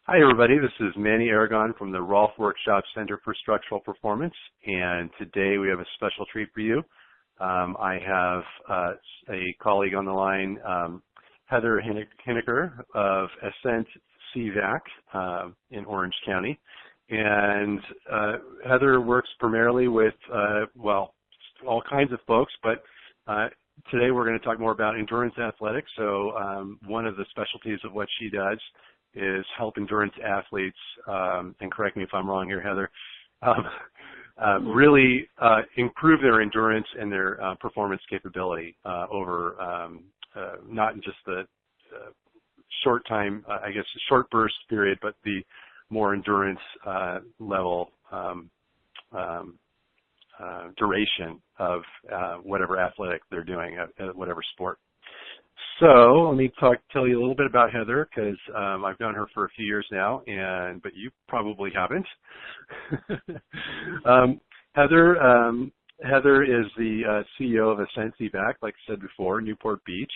Hi, everybody. This is Manny Aragon from the Rolf Workshop Center for Structural Performance, and today we have a special treat for you. I have a colleague on the line, Heather Hiniker of Ascent CVAC in Orange County. And Heather works primarily with, all kinds of folks, but today we're going to talk more about endurance athletics. So one of the specialties of what she does is help endurance athletes, and correct me if I'm wrong here, Heather, really improve their endurance and their performance capability over not just the short time, short burst period, but the more endurance level duration of whatever athletic they're doing, whatever sport. So let me tell you a little bit about Heather, because I've known her for a few years now, but you probably haven't. Heather is the CEO of Ascent CVAC, like I said before, Newport Beach.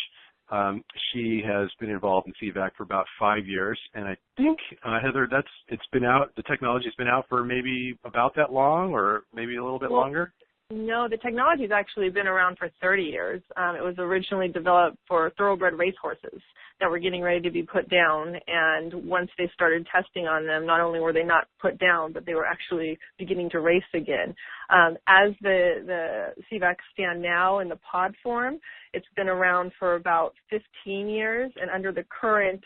She has been involved in CVAC for about 5 years, and I think Heather, the technology's been out for maybe about that long, or maybe a little bit longer. No, the technology's actually been around for 30 years. It was originally developed for thoroughbred racehorses that were getting ready to be put down, and once they started testing on them, not only were they not put down, but they were actually beginning to race again. As the CVAC stand now in the pod form, it's been around for about 15 years, and under the current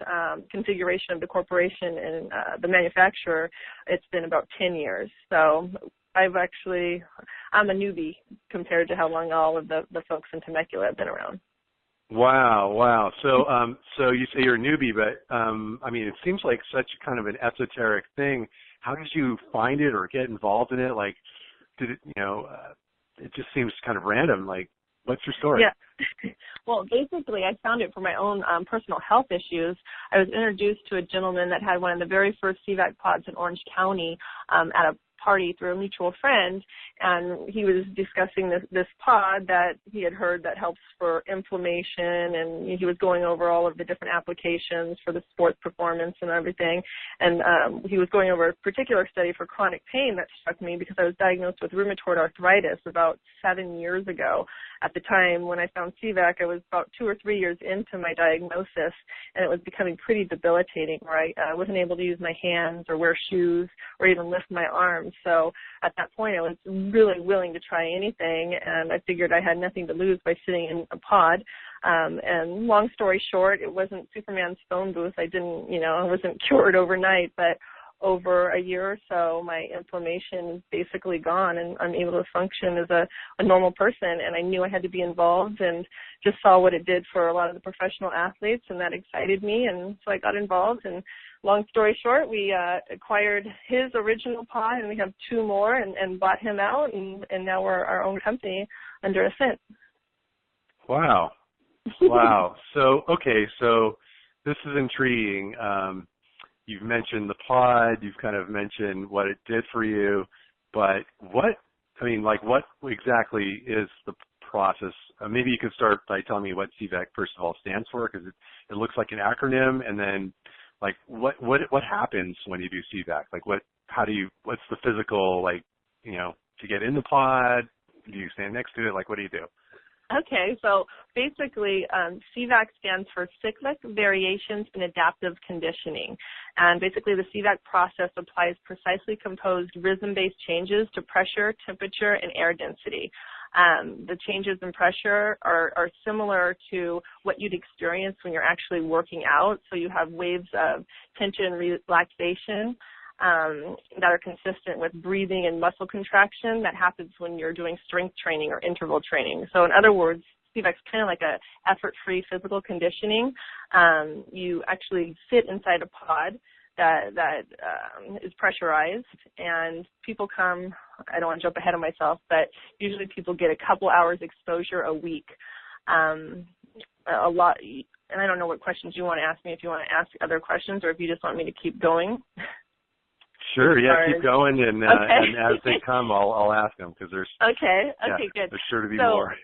configuration of the corporation and the manufacturer, it's been about 10 years. So I'm a newbie compared to how long all of the folks in Temecula have been around. Wow. So you say you're a newbie, but it seems like such kind of an esoteric thing. How did you find it or get involved in it? Like, it just seems kind of random. Like, what's your story? Yeah. Well, basically, I found it for my own personal health issues. I was introduced to a gentleman that had one of the very first CVAC pods in Orange County at a party through a mutual friend, and he was discussing this pod that he had heard that helps for inflammation, and he was going over all of the different applications for the sports performance and everything, and he was going over a particular study for chronic pain that struck me because I was diagnosed with rheumatoid arthritis about 7 years ago. At the time when I found CVAC, I was about 2 or 3 years into my diagnosis, and it was becoming pretty debilitating, right? I wasn't able to use my hands or wear shoes or even lift my arms. So at that point, I was really willing to try anything, and I figured I had nothing to lose by sitting in a pod. And long story short, it wasn't Superman's phone booth. I wasn't cured overnight, but over a year or so, my inflammation is basically gone, and I'm able to function as a normal person. And I knew I had to be involved, and just saw what it did for a lot of the professional athletes, and that excited me, and so I got involved. And long story short, we acquired his original pod, and we have 2 more, and bought him out, and now we're our own company under Ascent. Wow. So this is intriguing. You've mentioned the pod, you've kind of mentioned what it did for you, but what exactly is the process? Maybe you can start by telling me what CVAC first of all stands for, because it looks like an acronym, and then like what happens when you do CVAC? Like what's the physical, to get in the pod? Do you stand next to it? Like, what do you do? Okay, so basically CVAC stands for Cyclic Variations in Adaptive Conditioning. And basically the CVAC process applies precisely composed rhythm-based changes to pressure, temperature, and air density. The changes in pressure are similar to what you'd experience when you're actually working out. So you have waves of tension, relaxation, that are consistent with breathing and muscle contraction that happens when you're doing strength training or interval training. So in other words, CVAC's kind of like a effort-free physical conditioning. You actually sit inside a pod that is pressurized, and people come, I don't want to jump ahead of myself, but usually people get a couple hours exposure a week. And I don't know what questions you want to ask me, if you want to ask other questions or if you just want me to keep going. Sure, yeah, keep going, and, okay. and as they come, I'll ask them, because there's good. There's sure to be more.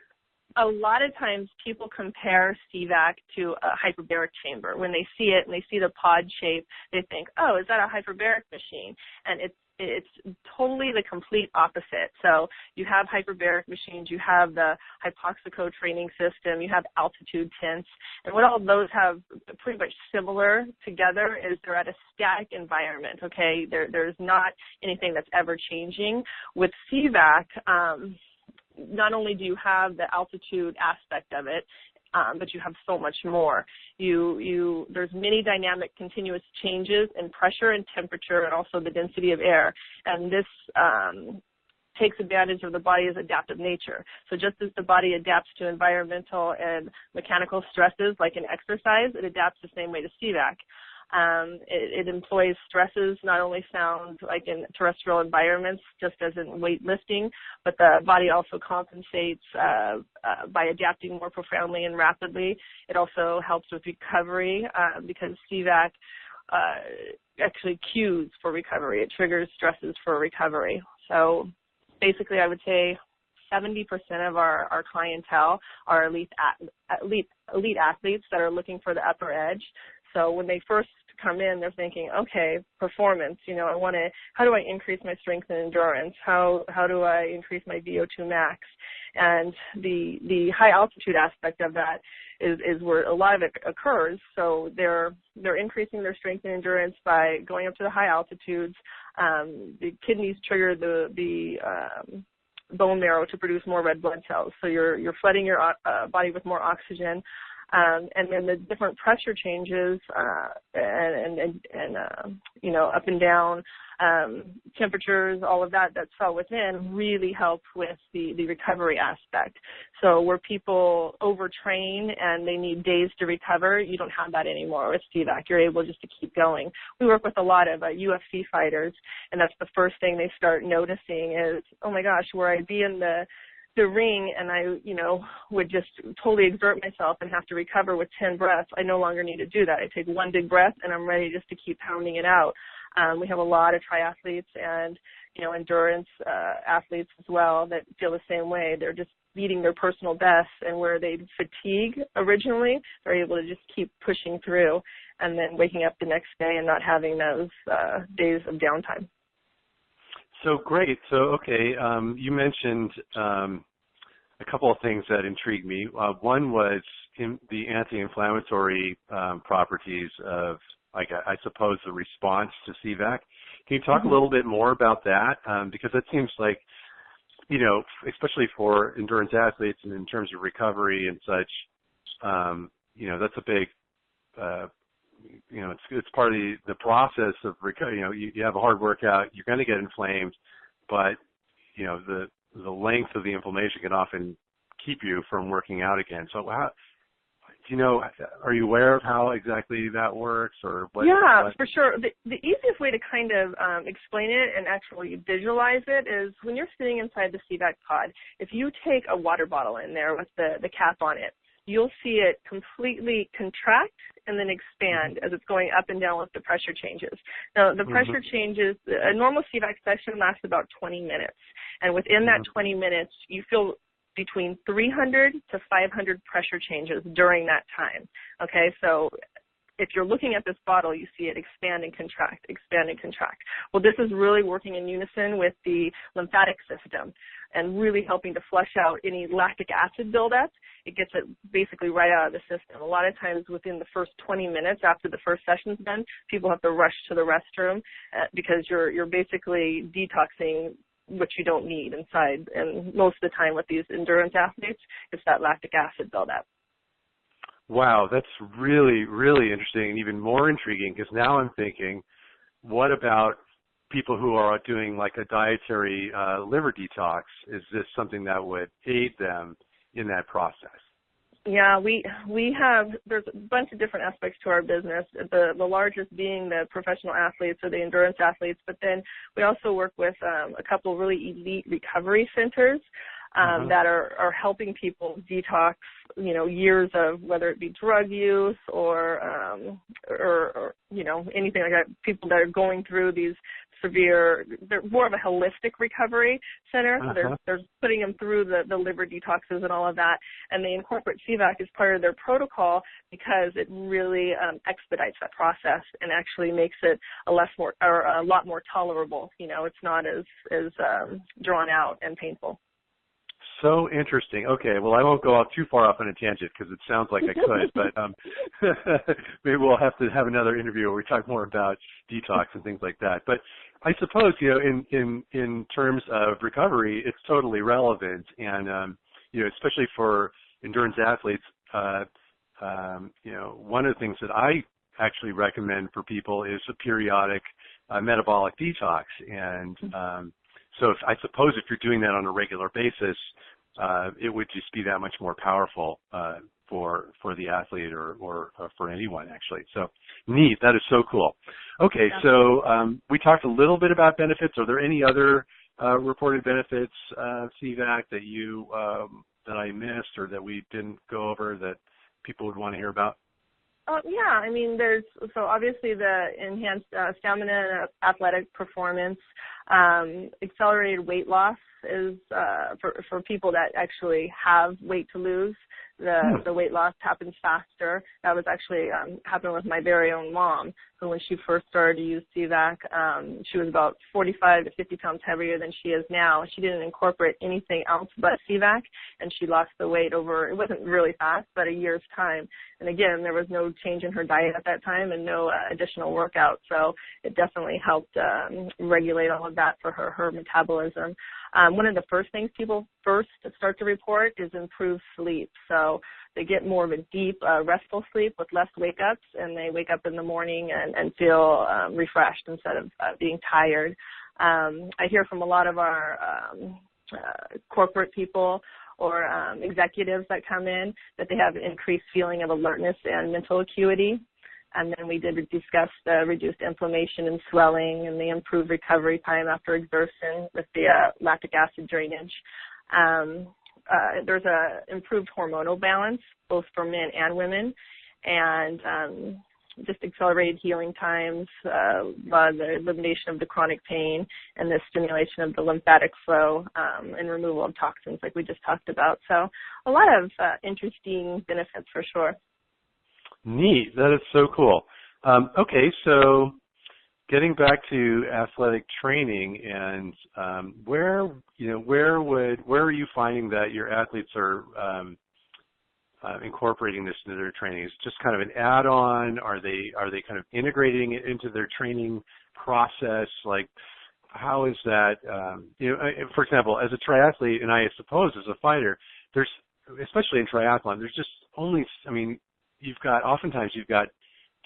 A lot of times people compare CVAC to a hyperbaric chamber. When they see it and they see the pod shape, they think, oh, is that a hyperbaric machine? And it's totally the complete opposite. So you have hyperbaric machines, you have the hypoxico training system, you have altitude tents, and what all those have pretty much similar together is they're at a static environment, okay? There's not anything that's ever changing. With CVAC, not only do you have the altitude aspect of it, but you have so much more. There's many dynamic continuous changes in pressure and temperature and also the density of air. And this takes advantage of the body's adaptive nature. So just as the body adapts to environmental and mechanical stresses like in exercise, it adapts the same way to CVAC. It employs stresses not only found like in terrestrial environments, just as in weightlifting, but the body also compensates by adapting more profoundly and rapidly. It also helps with recovery because CVAC actually cues for recovery. It triggers stresses for recovery. So basically I would say 70% of our clientele are elite athletes that are looking for the upper edge. So when they first come in, they're thinking, okay, performance, how do I increase my strength and endurance? How do I increase my VO2 max? And the high altitude aspect of that is where a lot of it occurs. So they're increasing their strength and endurance by going up to the high altitudes. The kidneys trigger the bone marrow to produce more red blood cells. So you're flooding your body with more oxygen. And then the different pressure changes up and down temperatures, all of that fell within really help with the recovery aspect. So where people overtrain and they need days to recover, you don't have that anymore with CVAC. You're able just to keep going. We work with a lot of UFC fighters, and that's the first thing they start noticing is, oh my gosh, where I'd be in the ring and I, would just totally exert myself and have to recover with 10 breaths. I no longer need to do that. I take one big breath and I'm ready just to keep pounding it out. We have a lot of triathletes and, endurance athletes as well that feel the same way. They're just beating their personal best, and where they fatigue originally, they're able to just keep pushing through and then waking up the next day and not having those days of downtime. So great. So, okay, you mentioned a couple of things that intrigued me. One was the anti-inflammatory properties of, I suppose, the response to CVAC. Can you talk a little bit more about that? Because it seems like, especially for endurance athletes and in terms of recovery and such, that's a big, it's part of the process of recovery. You have a hard workout, you're going to get inflamed, but, the length of the inflammation can often keep you from working out again. So are you aware of how exactly that works or what? Yeah, for sure. The easiest way to kind of explain it and actually visualize it is when you're sitting inside the CVAC pod, if you take a water bottle in there with the cap on it, you'll see it completely contract and then expand as it's going up and down with the pressure changes. Now, the pressure changes, a normal CVAC session lasts about 20 minutes. And within that 20 minutes, you feel between 300 to 500 pressure changes during that time. Okay, so if you're looking at this bottle, you see it expand and contract, expand and contract. Well, this is really working in unison with the lymphatic system and really helping to flush out any lactic acid buildup. It gets it basically right out of the system. A lot of times within the first 20 minutes after the first session's done, people have to rush to the restroom because you're basically detoxing what you don't need inside. And most of the time with these endurance athletes, it's that lactic acid buildup. Wow, that's really, really interesting and even more intriguing because now I'm thinking, what about people who are doing like a dietary liver detox? Is this something that would aid them in that process? Yeah, we have, there's a bunch of different aspects to our business, the largest being the professional athletes or the endurance athletes, but then we also work with a couple really elite recovery centers. that are helping people detox, years of whether it be drug use or anything like that. People that are going through these they're more of a holistic recovery center. So they're putting them through the liver detoxes and all of that, and they incorporate CVAC as part of their protocol because it really expedites that process and actually makes it a lot more tolerable. It's not as drawn out and painful. So interesting. Okay, well, I won't go off too far off on a tangent because it sounds like I could, but maybe we'll have to have another interview where we talk more about detox and things like that. But I suppose, in terms of recovery, it's totally relevant, and especially for endurance athletes, one of the things that I actually recommend for people is a periodic metabolic detox, and so I suppose if you're doing that on a regular basis, it would just be that much more powerful for the athlete or for anyone, actually. So neat. That is so cool. Okay, so we talked a little bit about benefits. Are there any other reported benefits of CVAC that I missed or that we didn't go over that people would want to hear about? Yeah, I mean, so obviously the enhanced stamina and athletic performance, accelerated weight loss is for people that actually have weight to lose. The weight loss happens faster. That was actually happened with my very own mom. So when she first started to use CVAC, she was about 45 to 50 pounds heavier than she is now. She didn't incorporate anything else but CVAC, and she lost the weight it wasn't really fast, but a year's time. And again, there was no change in her diet at that time and no additional workout. So it definitely helped regulate all of that for her metabolism. One of the first things people first start to report is improved sleep. So they get more of a deep, restful sleep with less wake-ups, and they wake up in the morning and feel refreshed instead of being tired. I hear from a lot of our corporate people or executives that come in that they have an increased feeling of alertness and mental acuity. And then we did discuss the reduced inflammation and swelling and the improved recovery time after exertion with the lactic acid drainage. There's a improved hormonal balance, both for men and women, and just accelerated healing times, the elimination of the chronic pain, and the stimulation of the lymphatic flow and removal of toxins like we just talked about. So a lot of interesting benefits for sure. Neat. That is so cool. Okay, so getting back to athletic training, and where are you finding that your athletes are incorporating this into their training? Is it just kind of an add-on? Are they kind of integrating it into their training process? Like, how is that? For example, as a triathlete, and I suppose as a fighter, there's, especially in triathlon, there's just only, oftentimes you've got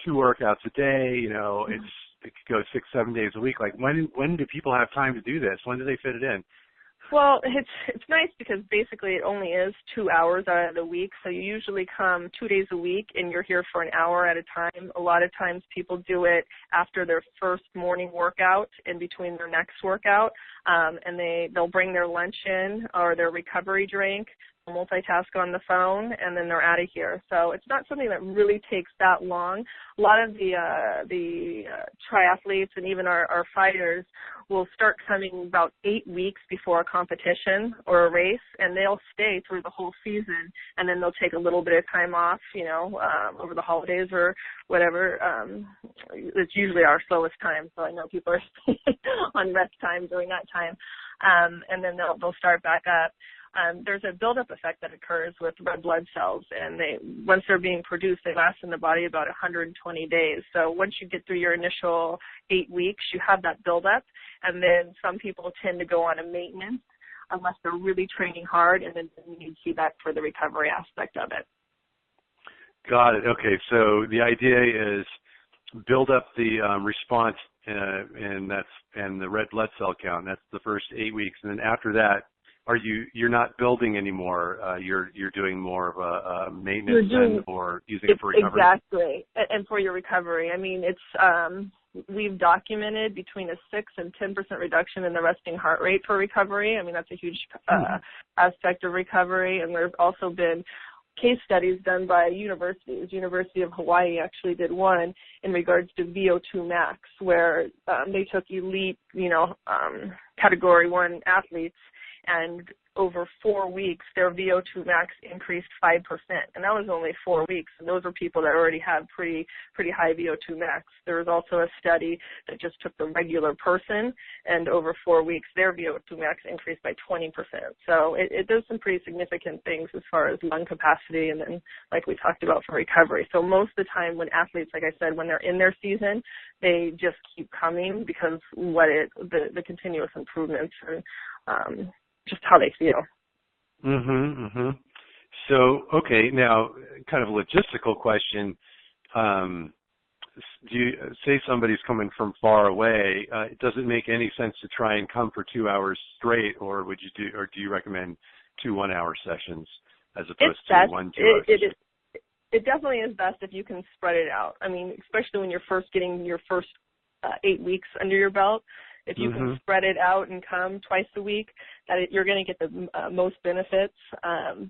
2 workouts a day, it could go 6-7 days a week. Like, when do people have time to do this? When do they fit it in? Well, it's nice because basically it only is 2 hours out of the week. So you usually come 2 days a week and you're here for an hour at a time. A lot of times people do it after their first morning workout in between their next workout. And they'll bring their lunch in or their recovery drink, multitask on the phone, and then they're out of here. So it's not something that really takes that long. A lot of the triathletes and even our fighters will start coming about 8 weeks before a competition or a race, and they'll stay through the whole season, and then they'll take a little bit of time off, over the holidays or whatever. It's usually our slowest time, so I know people are on rest time during that time, and then they'll start back up. There's a buildup effect that occurs with red blood cells, and once they're being produced, they last in the body about 120 days. So once you get through your initial 8 weeks, you have that buildup, and then some people tend to go on a maintenance unless they're really training hard, and then you need CVAC for the recovery aspect of it. Got it. Okay, so the idea is build up the response and the red blood cell count. That's the first 8 weeks, and then after that, you're not building anymore? You're doing more of a maintenance or using it for recovery? Exactly, and for your recovery. I mean, we've documented between a 6 and 10% reduction in the resting heart rate for recovery. I mean, that's a huge aspect of recovery. And there's also been case studies done by universities. University of Hawaii actually did one in regards to VO2 max, where they took elite, category 1 athletes, and over 4 weeks, their VO2 max increased 5%. And that was only 4 weeks. And those were people that already had pretty high VO2 max. There was also a study that just took the regular person, and over 4 weeks, their VO2 max increased by 20%. So it does some pretty significant things as far as lung capacity, and then, like we talked about, for recovery. So most of the time when athletes, like I said, when they're in their season, they just keep coming because the continuous improvements and just how they feel. So, okay, now kind of a logistical question. Do you say somebody's coming from far away? Does it make any sense to try and come for 2 hours straight, or do you recommend 2 1-hour sessions as opposed to 1 2-hour session? It definitely is best if you can spread it out. I mean, especially when you're first getting your first 8 weeks under your belt. If you can spread it out and come twice a week, you're going to get the most benefits.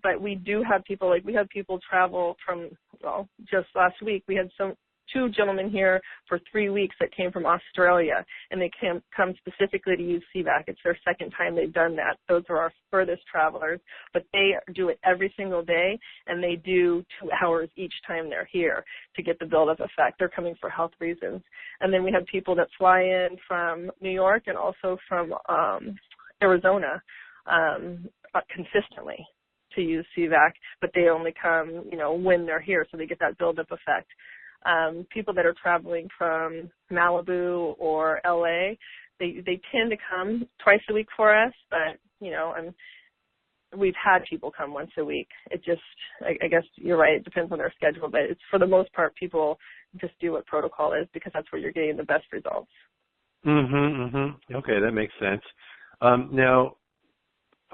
But we do have people, we have people travel from, just last week, we had 2 gentlemen here for 3 weeks that came from Australia, and they come specifically to use CVAC. It's their second time they've done that. Those are our furthest travelers, but they do it every single day, and they do 2 hours each time they're here to get the build-up effect. They're coming for health reasons. And then we have people that fly in from New York and also from Arizona consistently to use CVAC, but they only come, when they're here, so they get that build-up effect. People that are traveling from Malibu or LA, they tend to come twice a week for us, but, we've had people come once a week. It just, I guess you're right, it depends on their schedule, but it's, for the most part, people just do what protocol is because that's where you're getting the best results. Okay, that makes sense. Now,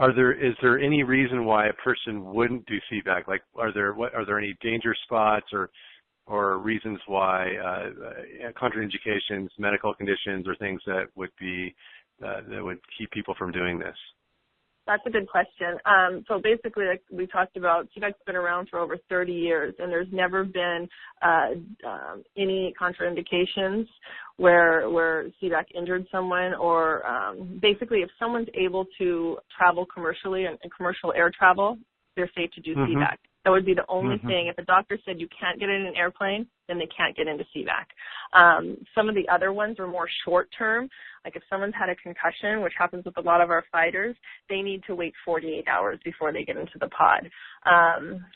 is there any reason why a person wouldn't do CVAC? Like, are there any danger spots or reasons why contraindications, medical conditions, or things that would keep people from doing this? That's a good question. So basically, like we talked about, CVAC's been around for over 30 years, and there's never been any contraindications where CVAC injured someone, or basically if someone's able to travel commercially and commercial air travel, they're safe to do CVAC. That would be the only thing. If the doctor said you can't get in an airplane, then they can't get into CVAC. Some of the other ones are more short-term. Like if someone's had a concussion, which happens with a lot of our fighters, they need to wait 48 hours before they get into the pod.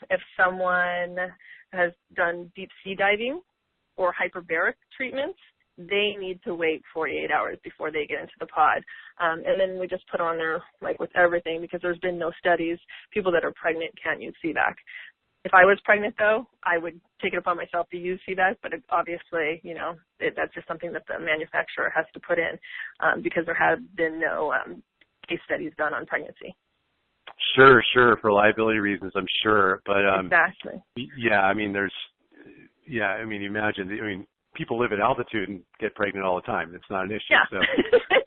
If someone has done deep sea diving or hyperbaric treatments, they need to wait 48 hours before they get into the pod. And then we just put on there, like with everything, because there's been no studies, people that are pregnant can't use CVAC. If I was pregnant, though, I would take it upon myself to use CVAC, but obviously, that's just something that the manufacturer has to put in because there have been no case studies done on pregnancy. Sure, for liability reasons, I'm sure. But exactly. Imagine, people live at altitude and get pregnant all the time. It's not an issue. Yeah. So.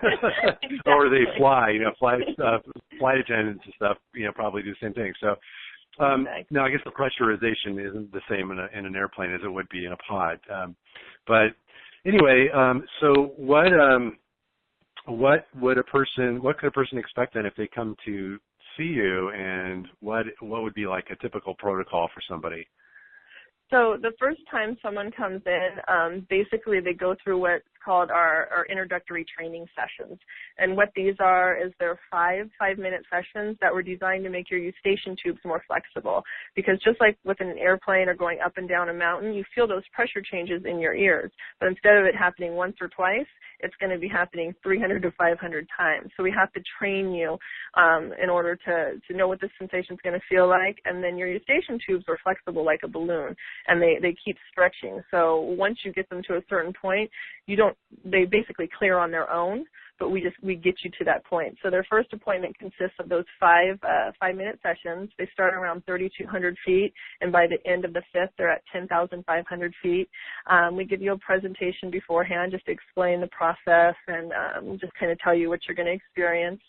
Exactly. Or they fly, flight attendants and stuff, probably do the same thing. So, now I guess the pressurization isn't the same in an airplane as it would be in a pod. But anyway, so what could a person expect then if they come to see you, and what would be like a typical protocol for somebody? So the first time someone comes in, basically they go through what's called our introductory training sessions. And what these are is they're five-minute sessions that were designed to make your eustachian tubes more flexible. Because just like with an airplane or going up and down a mountain, you feel those pressure changes in your ears. But instead of it happening once or twice, it's going to be happening 300 to 500 times. So we have to train you in order to know what the sensation is going to feel like. And then your eustachian tubes are flexible like a balloon, and they keep stretching. So once you get them to a certain point, they basically clear on their own. but we get you to that point. So their first appointment consists of those 5-minute sessions. They start around 3,200 feet, and by the end of the fifth, they're at 10,500 feet. We give you a presentation beforehand just to explain the process and just kind of tell you what you're going to experience.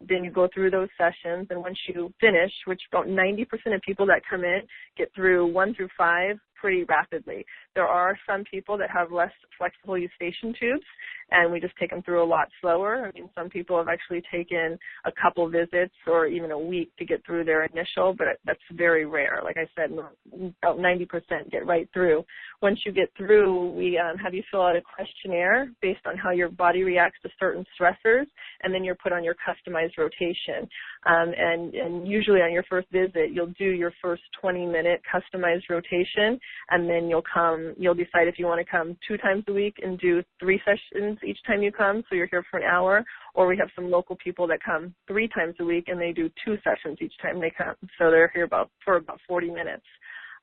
Then you go through those sessions, and once you finish, which about 90% of people that come in get through 1 through 5 pretty rapidly. There are some people that have less flexible eustachian tubes, and we just take them through a lot slower. I mean, some people have actually taken a couple visits or even a week to get through their initial, but that's very rare. Like I said, about 90% get right through. Once you get through, we have you fill out a questionnaire based on how your body reacts to certain stressors, and then you're put on your customized rotation. And usually on your first visit, you'll do your first 20-minute customized rotation, and then you'll decide if you want to come 2 times a week and do 3 sessions each time you come, so you're here for an hour, or we have some local people that come 3 times a week and they do 2 sessions each time they come, so they're here for about 40 minutes.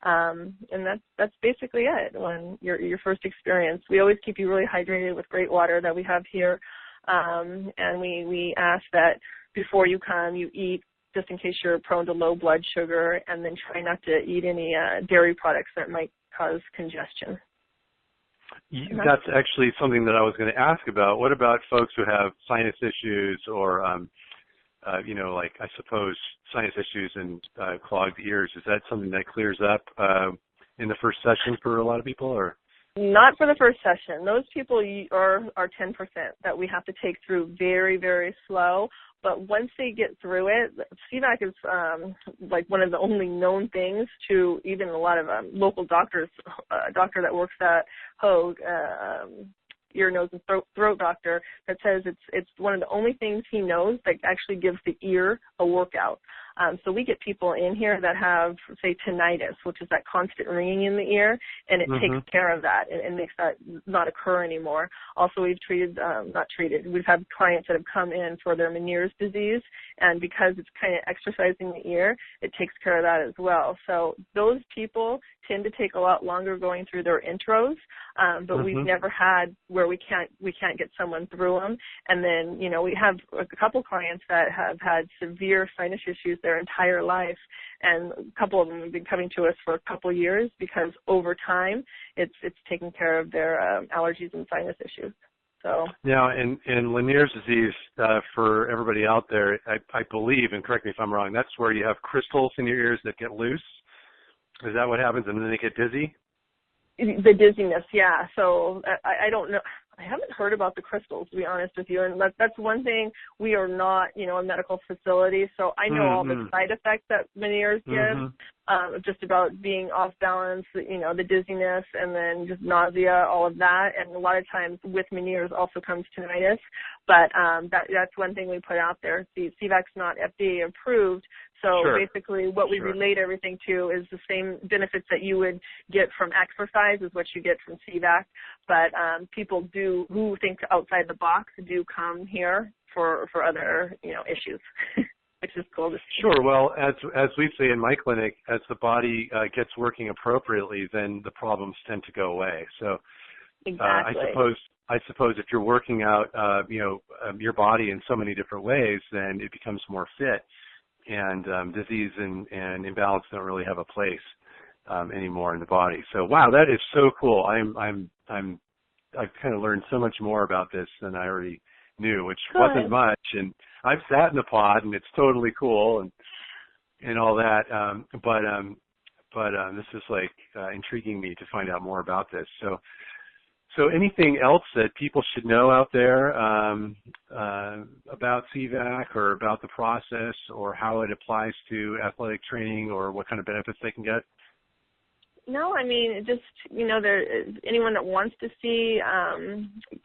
And that's basically it when your first experience. We always keep you really hydrated with great water that we have here, and we ask that before you come, you eat, just in case you're prone to low blood sugar, and then try not to eat any dairy products that might cause congestion. That's actually something that I was going to ask about. What about folks who have sinus issues or, like I suppose sinus issues and clogged ears? Is that something that clears up in the first session for a lot of people, or? Not for the first session. Those people are 10% that we have to take through very, very slow. But once they get through it, CVAC is like one of the only known things to even a lot of local doctors. A doctor that works at Hoag, ear, nose, and throat doctor, that says it's one of the only things he knows that actually gives the ear a workout. So we get people in here that have, say, tinnitus, which is that constant ringing in the ear, and it takes care of that and makes that not occur anymore. Also, we've we've had clients that have come in for their Meniere's disease, and because it's kind of exercising the ear, it takes care of that as well. So those people tend to take a lot longer going through their intros, but we've never had where we can't get someone through them. And then, we have a couple clients that have had severe sinus issues their entire life, and a couple of them have been coming to us for a couple of years because over time it's taking care of their allergies and sinus issues. So now, in Meniere's disease, for everybody out there, I believe, and correct me if I'm wrong, that's where you have crystals in your ears that get loose. Is that what happens, and then they get dizzy? The dizziness, yeah. So I don't know. I haven't heard about the crystals, to be honest with you, and that's one thing. We are not, a medical facility, so I know all the side effects that Meniere's gives, just about being off balance, the dizziness, and then just nausea, all of that. And a lot of times with Meniere's also comes tinnitus, but that's one thing we put out there. See, CVAC's not FDA approved, so basically what we relate everything to is the same benefits that you would get from exercise is what you get from CVAC, but people who think outside the box do come here for other, issues. Which is cool to see. Sure. Well, as we say in my clinic, as the body gets working appropriately, then the problems tend to go away. So exactly. I suppose if you're working out, your body in so many different ways, then it becomes more fit, and disease and imbalance don't really have a place anymore in the body. So wow, that is so cool. I've kind of learned so much more about this than I already knew, which wasn't much. And I've sat in the pod, and it's totally cool and all that. But this is like intriguing me to find out more about this. So anything else that people should know out there about CVAC or about the process or how it applies to athletic training or what kind of benefits they can get? No, I mean, just, anyone that wants to see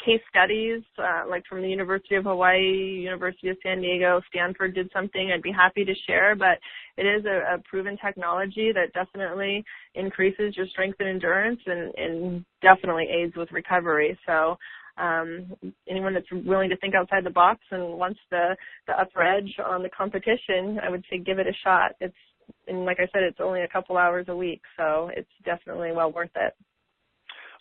case studies, like from the University of Hawaii, University of San Diego, Stanford did something, I'd be happy to share, but it is a proven technology that definitely increases your strength and endurance and definitely aids with recovery. So anyone that's willing to think outside the box and wants the upper edge on the competition, I would say give it a shot. And like I said, it's only a couple hours a week, so it's definitely well worth it.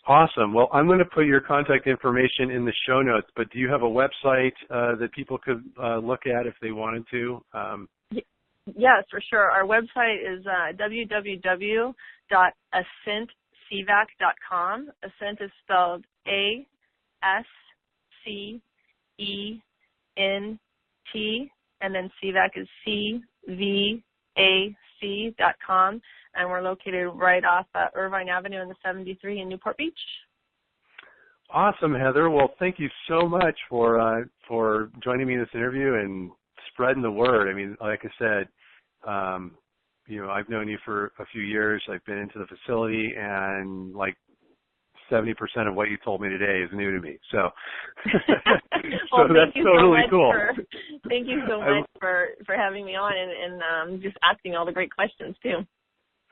Awesome. Well, I'm going to put your contact information in the show notes, but do you have a website that people could look at if they wanted to? Yes, for sure. Our website is www.ascentcvac.com. Ascent is spelled ASCENT, and then CVAC is CVAC.com. And we're located right off Irvine Avenue in the 73 in Newport Beach. Awesome, Heather. Well, thank you so much for joining me in this interview and spreading the word. I mean, like I said, I've known you for a few years. I've been into the facility, and like 70% of what you told me today is new to me. So, well, that's totally cool. Thank you so much for having me on and just asking all the great questions too.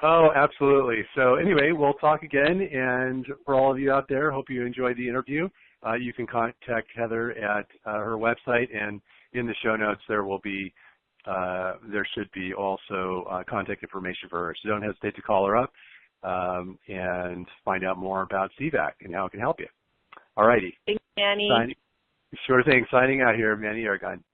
Oh, absolutely. So anyway, we'll talk again, and for all of you out there, hope you enjoyed the interview. You can contact Heather at her website, and in the show notes there should be also contact information for her. So don't hesitate to call her up and find out more about CVAC and how it can help you. All righty. Thanks, Manny. Sure thing. Signing out here, Manny Aragon.